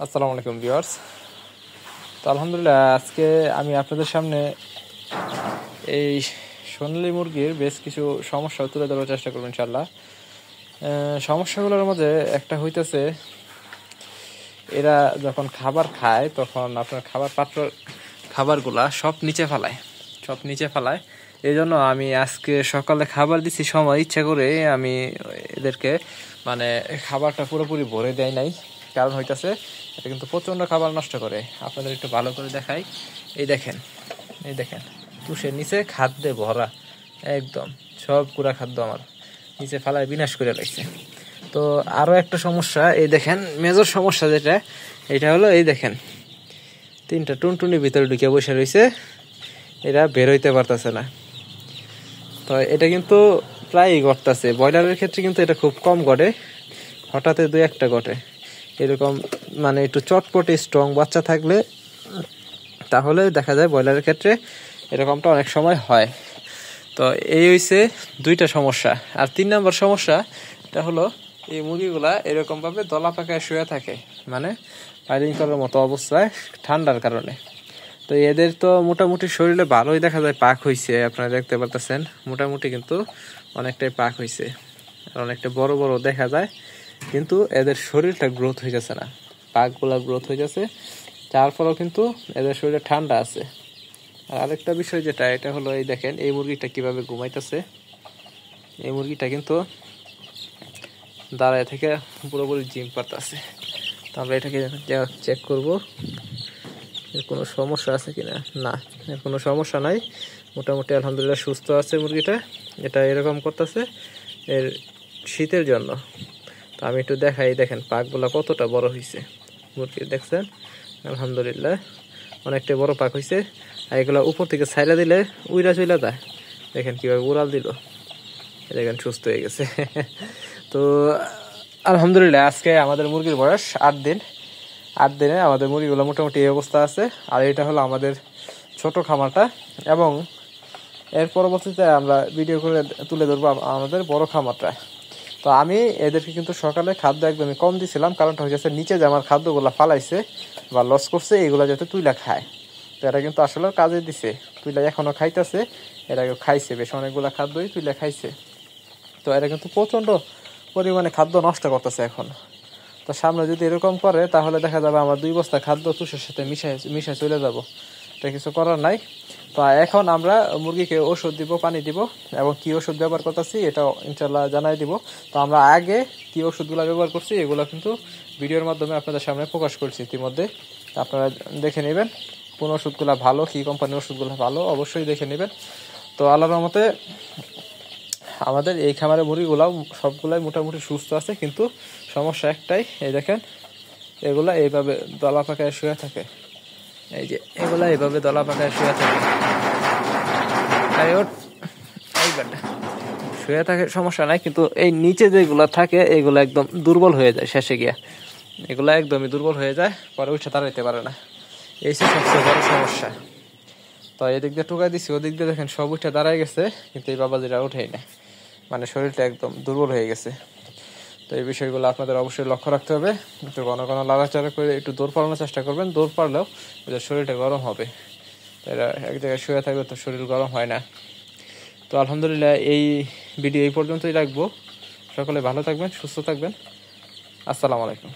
আসসালামু আলাইকুম ভিউয়ার্স। তো আলহামদুলিল্লাহ, আজকে আমি আপনাদের সামনে এই সোনালী মুরগির বেশ কিছু সমস্যা তুলে ধরার চেষ্টা করব ইনশাআল্লাহ। সমস্যাগুলোর মধ্যে একটা হইতেছে, এরা যখন খাবার খায় তখন আপনার খাবারগুলা সব নিচে ফেলায়। এই জন্য আমি আজকে সকালে খাবার দিছি সময় ইচ্ছা করে আমি এদেরকে মানে খাবারটা পুরোপুরি ভরে দেয় নাই। কারণ হইতেছে এটা কিন্তু প্রচণ্ড খাবার নষ্ট করে। আপনাদের একটু ভালো করে দেখাই। এই দেখেন তুষের নিচে খাদ্যে ভরা, একদম সব পুরা খাদ্য আমার নিচে ফেলায় বিনাশ করে লাগছে। তো আরও একটা সমস্যা, এই দেখেন মেজর সমস্যা যেটা, এটা হলো এই দেখেন 3টা টুনটুনির ভিতরে ঢুকে বসে রয়েছে, এরা বের হইতে পারতেছে না। তো এটা কিন্তু প্রায়ই ঘটতেছে, ব্রয়লারের ক্ষেত্রে কিন্তু এটা খুব কম ঘটে, হঠাৎ 2-1টা ঘটে এরকম। মানে একটু চটপটে স্ট্রং বাচ্চা থাকলে তাহলে দেখা যায় ব্রয়লারের ক্ষেত্রে এরকমটা অনেক সময় হয়। তো এই হইছে 2টা সমস্যা। আর 3 নম্বর সমস্যা এটা হলো এই মুরগিগুলা এরকমভাবে দলা পাকায় শুয়ে থাকে, মানে ফায়ারিং করার মতো অবস্থায় ঠান্ডার কারণে। তো এদের তো মোটামুটি শরীরে ভালোই দেখা যায় পাক হইছে, আপনারা দেখতে পারতেছেন মোটামুটি কিন্তু অনেকটাই পাক হইছে, অনেকটা বড় বড় দেখা যায়, কিন্তু এদের শরীরটা গ্রোথ হয়ে যাচ্ছে না, পাকগুলা গ্রোথ হয়ে যাচ্ছে, যার ফলেও কিন্তু এদের শরীরে ঠান্ডা আছে। আর আরেকটা বিষয় যেটা, এটা হলো এই দেখেন এই মুরগিটা কিভাবে ঘুমাইতেছে। এই মুরগিটা কিন্তু দাঁড়ায় থেকে পুরোপুরি জিম পারতেছে। তো আমরা এটাকে চেক করব এর কোনো সমস্যা আছে কিনা। না, এর কোনো সমস্যা নাই, মোটামুটি আলহামদুলিল্লাহ সুস্থ আছে মুরগিটা। এটা এরকম করতেছে এর শীতের জন্য। তো আমি একটু দেখাই, দেখেন পাকগুলা কতটা বড় হয়েছে মুরগি, দেখছেন আলহামদুলিল্লাহ অনেকটা বড় পাক হয়েছে। আর এগুলা উপর থেকে ছাইড়া দিলে উইরা চইলা যায়, দেখেন কিভাবে উড়াল দিল, দেখেন সুস্থ হয়ে গেছে। তো আলহামদুলিল্লাহ আজকে আমাদের মুরগির বয়স 8 দিন। 8 দিনে আমাদের মুরগিগুলো মোটামুটি এই অবস্থা আছে। আর এটা হলো আমাদের ছোট খামারটা, এবং এর পরবর্তীতে আমরা ভিডিও করে তুলে ধরবো আমাদের বড় খামারটা। তো আমি এদেরকে কিন্তু সকালে খাদ্য একদমই কম দিছিলাম, কারণটা হচ্ছে নিচে যে আমার খাদ্যগুলো ফালাইছে বা লস করছে এগুলো যাতে তুইলা খায়। তো এটা কিন্তু আসলে কাজে দিছে, তুইলা এখনো খাইতেছে, এরা খাইছে বেশ অনেকগুলো খাদ্যই তুইলা খাইছে। তো এরা কিন্তু প্রচণ্ড পরিমাণে খাদ্য নষ্ট করতেছে এখন। তো সামনে যদি এরকম করে তাহলে দেখা যাবে আমার 2 বস্তা খাদ্য তুষের সাথে মিশায় চলে যাব, এটা কিছু করার নাই। তো এখন আমরা মুরগিকে ওষুধ দিব, পানি দিব, এবং কি ওষুধ ব্যবহার করতেছি এটা ইনশাল্লাহ জানাই দিব। তো আমরা আগে কি ওষুধগুলো ব্যবহার করছি এগুলো কিন্তু ভিডিওর মাধ্যমে আপনাদের সামনে প্রকাশ করছি ইতিমধ্যে, আপনারা দেখে নেবেন কোন ওষুধগুলো ভালো, কি কোম্পানির ওষুধগুলো ভালো অবশ্যই দেখে নেবেন। তো আল্লাহর রহমতে আমাদের এই খামারের মুরগিগুলাও সবগুলাই মোটামুটি সুস্থ আছে, কিন্তু সমস্যা একটাই, এই দেখেন এগুলা এইভাবে দলা পাকায় শুয়ে থাকে, এই যে এগুলা এইভাবে দলা পাকায় শুয়ে থাকে, শুয়ে থাকে সমস্যা নাই, কিন্তু এই নিচে যেগুলা থাকে এগুলো একদম দুর্বল হয়ে যায়, শেষে গিয়া এগুলা একদমই দুর্বল হয়ে যায়, পরে উঠে দাঁড়াইতে পারে না। এই সবচেয়ে বড় সমস্যা। তো এদিক দিয়ে টুকাই দিছি, ওদিক দিয়ে দেখেন সব উঠে দাঁড়ায় গেছে, কিন্তু এই বাবাজিরা উঠেই না, মানে শরীরটা একদম দুর্বল হয়ে গেছে। তো এই বিষয়গুলো আপনাদের অবশ্যই লক্ষ্য রাখতে হবে। একটু ঘন ঘন লাড়াচাড়া করে একটু দৌড় পালানোর চেষ্টা করবেন, দৌড় পারলেও ওদের শরীরটা গরম হবে, এরা এক জায়গায় শুয়ে থাকবে তো শরীর গরম হয় না। তো আলহামদুলিল্লাহ এই ভিডিও এই পর্যন্তই রাখবো। সকলে ভালো থাকবেন, সুস্থ থাকবেন। আসসালামু আলাইকুম।